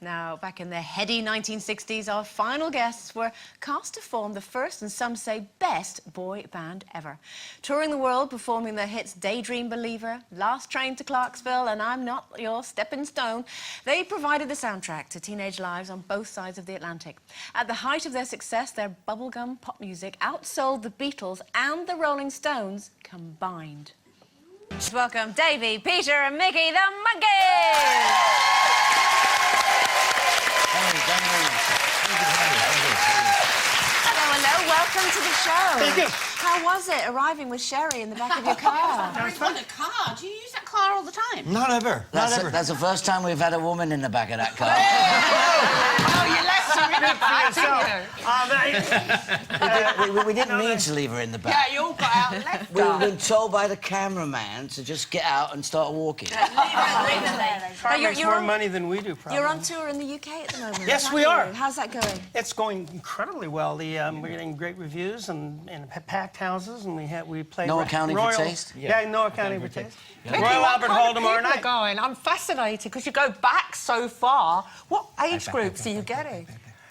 Now, back in the heady 1960s, our final guests were cast to form the first and some say best boy band ever. Touring the world, performing their hits Daydream Believer, Last Train to Clarksville and I'm Not Your Stepping Stone, they provided the soundtrack to teenage lives on both sides of the Atlantic. At the height of their success, their bubblegum pop music outsold the Beatles and the Rolling Stones combined. Welcome Davey, Peter and Mickey, the Monkees! Hello, welcome to the show. Thank you. How was it arriving with Sherry in the back of your car? You've got a car. Do you use that car all the time? Not ever. That's the first time we've had a woman in the back of that car. Oh, you left her in the back, didn't you? We didn't mean to leave her in the back. Yeah, you all got out and left We her. were been told by the cameraman to just get out and start walking. Leave her there. Probably makes more money than we do, probably. You're on tour in the UK at the moment. Yes, aren't we you? are. How's that going? It's going incredibly well. We're getting great reviews and packed houses, and we play. No accounting for taste? Yeah, no accounting for taste. Mickey, Royal what Albert kind Hall of tomorrow people are night. going? I'm fascinated because you go back so far. What age groups are you getting?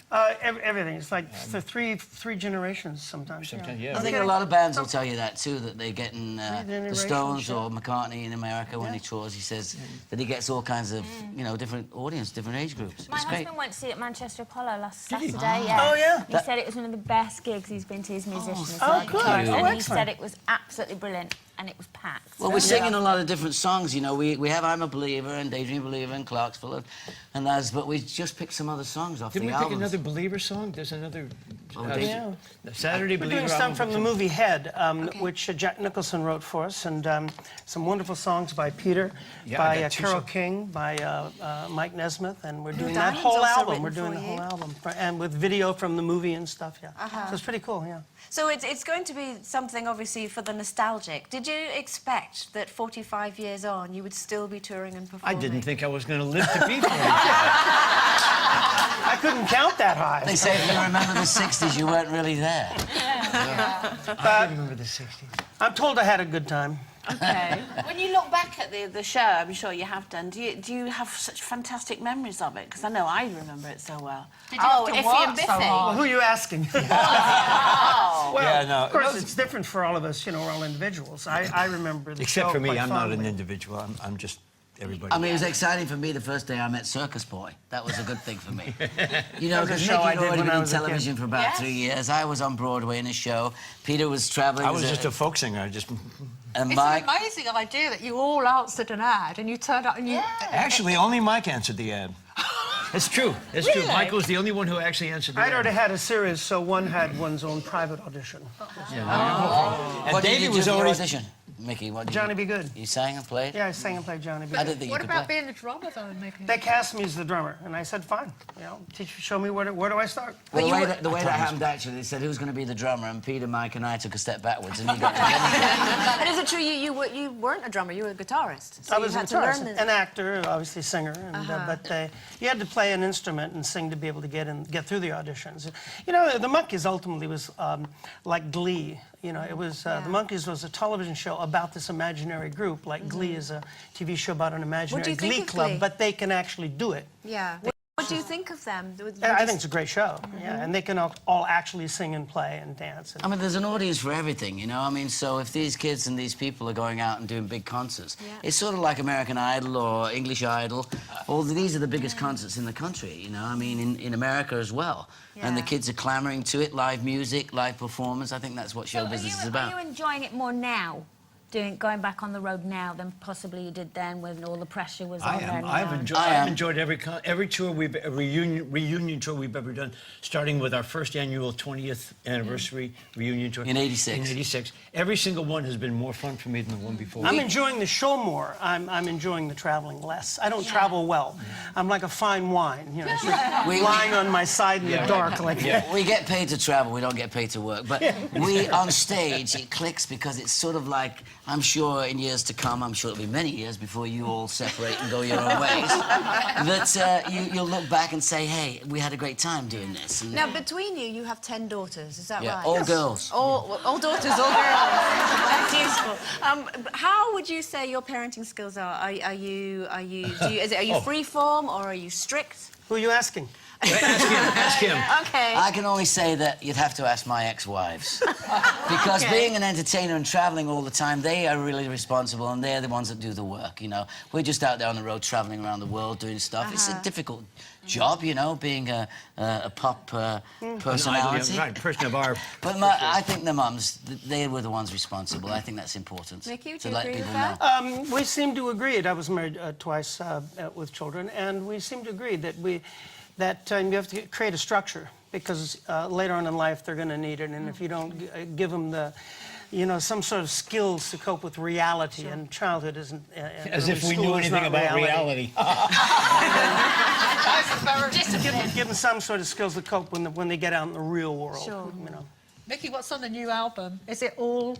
Everything. It's like the three generations sometimes. I think a lot of bands will tell you that too, that they're getting the generations, Stones yeah. or McCartney in America when he tours. He says that he gets all kinds of, you know, different audience, different age groups. My It's great. husband went to see it at Manchester Apollo last Saturday. Yeah. Oh, yeah? He said it was one of the best gigs he's been to as a musician. Oh, good. Oh, And he excellent. said it was absolutely brilliant and it was packed. Well, we're singing a lot of different songs, you know. We have I'm a Believer and Daydream Believer and Clarksville and that's, but we just picked some other songs off Didn't the we pick albums. another Believer song? There's another... Yeah. Saturday We're Believer doing stuff album. from the movie Head, which Jack Nicholson wrote for us, and some wonderful songs by Peter, Yeah, I by got two Carole songs. King, by Mike Nesmith, and we're doing that Diamonds whole also album. written We're doing for the whole you. album, and with video from the movie and stuff. Yeah, so it's pretty cool. Yeah. So it's going to be something, obviously, for the nostalgic. Did you expect that 45 years on you would still be touring and I performing? didn't think I was going to live to be 40. I couldn't count that high. They say if you remember the 60s, you weren't really there. I remember the 60s. I'm told I had a good time. Okay. When you look back at the show, I'm sure you have done, do you have such fantastic memories of it? Because I know I remember it so well. Did you have to Iffy and work so Biffy. Well, who are you asking? Oh. Well, Yeah, no, of course, it was- it's different for all of us. You know, we're all individuals. I remember the Except show for me, quite I'm not fondly. an individual. I'm just everybody. I mean, it was exciting for me the first day I met Circus Boy. That was a good thing for me. You know, That was a because show I Mickey had did already when I been in was a kid. television for about Yes. 3 years. I was on Broadway in a show. Peter was traveling. I was as just a folk singer. I just... And It's Mike... an amazing idea that you all answered an ad and you turned up and you... Actually, only Mike answered the ad. It's true. It's true. Really? Michael was the only one who actually answered the I'd ad. already had a series, so one had one's own private audition. And What did Davey you do was for your already... audition? Mickey, what did Johnny you... Be Good. You sang and played? Yeah, I sang and played Johnny B. I didn't think What you could about play. being the drummer, though, Mickey? They cast me as the drummer, and I said, fine. You know, show me where do I start? Well, the way that happened, actually, they said who's going to be the drummer, and Peter, Mike, and I took a step backwards, and he got... And is it true you weren't a drummer, you were a guitarist? So I you was a had to learn guitarist, the... an actor, obviously singer, and, but you had to play an instrument and sing to be able to get through the auditions. You know, the Monkees ultimately was like Glee. You know, it was the Monkees was a television show about this imaginary group, like Glee is a TV show about an do imaginary you think Glee of club, Glee? but they can actually do it. Yeah. What do you think of them? I think it's a great show. Yeah, and they can all actually sing and play and dance. And I mean, there's an audience for everything, you know? I mean, so if these kids and these people are going out and doing big concerts, it's sort of like American Idol or English Idol. These are the biggest concerts in the country, you know? I mean, in America as well. And the kids are clamoring to it, live music, live performance. I think that's what show business is about. Are you enjoying it more now, going back on the road now, than possibly you did then when all the pressure was on there? I've enjoyed every tour reunion tour we've ever done, starting with our first annual 20th anniversary reunion tour In '86. In '86, every single one has been more fun for me than the one before. I'm enjoying the show more. I'm enjoying the traveling less. I don't travel well. I'm like a fine wine, you know, just lying on my side in the dark. Like We get paid to travel, we don't get paid to work. But we, on stage, it clicks because it's sort of like, I'm sure in years to come, I'm sure it'll be many years before you all separate and go your own ways, that you'll look back and say, hey, we had a great time doing this. And Now, between you have 10 daughters, is that right? all girls. All daughters, all girls. That's useful. How would you say your parenting skills are? Are you free form or are you strict? Who are you asking? Ask him. Okay. I can only say that you'd have to ask my ex-wives. Because being an entertainer and travelling all the time, they are really responsible and they're the ones that do the work, you know. We're just out there on the road travelling around the world doing stuff. It's a difficult job, you know, being a pop personality. Right, person of our... But I think the mums, they were the ones responsible. I think that's important. Nicky, would to you let agree with people that? know. We seem to agree. I was married twice with children, and we seem to agree that you have to create a structure because later on in life they're going to need it, and if you don't give them the, you know, some sort of skills to cope with reality, and childhood isn't. As if we knew anything about reality. Give them some sort of skills to cope when they get out in the real world. Sure. You know. Mickey, what's on the new album? Is it all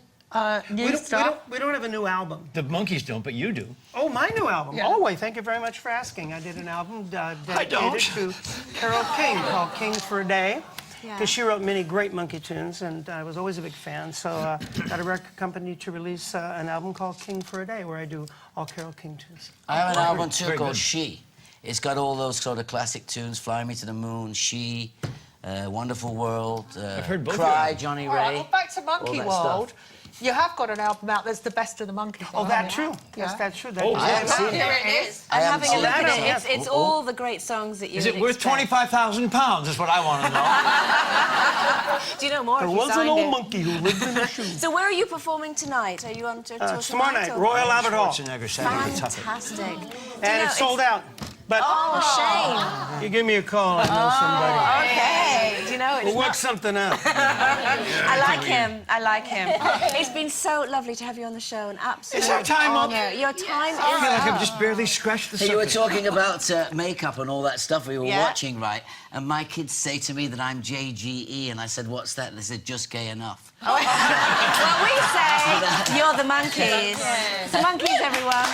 new We stuff? don't have a new album. The Monkees don't, but you do. Oh, my new album. Yeah. Oh, wait, thank you very much for asking. I did an album dedicated to Carole King called King for a Day. Because she wrote many great Monkey tunes, and I was always a big fan. So got a record company to release an album called King for a Day, where I do all Carole King tunes. I have an album too Very called good. She. It's got all those sort of classic tunes, Fly Me to the Moon, She, Wonderful World, I've heard both of Cry, them. Johnny All right, Ray. well, back to Monkey that World. stuff. You have got an album out that's the best of the Monkees. Oh, that's true. Yes, Yeah. that's true. Oh, I haven't seen Here it. it is. I'm I having a haven't look seen at it. it. Yes. It's all the great songs that you Is would it worth expect. £25,000? Is what I want to know. Do you know more There if you was an signed old it? monkey who lived in a shoe. So where are you performing tonight? Are you on tour Tomorrow tonight? night, or- Royal Albert Hall. Schwarzenegger sang at the top of it. Fantastic. And it's sold out. But Oh, shame. you give me a call, I know somebody. Okay. Do you know, it's We'll work not... something out. I like him. I like him. It's been so lovely to have you on the show. An absolute Is our time up? honor. Your time is I feel like up. I've just barely scratched the Hey, you were surface. talking about makeup and all that stuff we were Yeah. watching, right? And my kids say to me that I'm JGE, and I said, what's that? And they said, just gay enough. Well, we say you're the Monkees. The Monkees, everyone.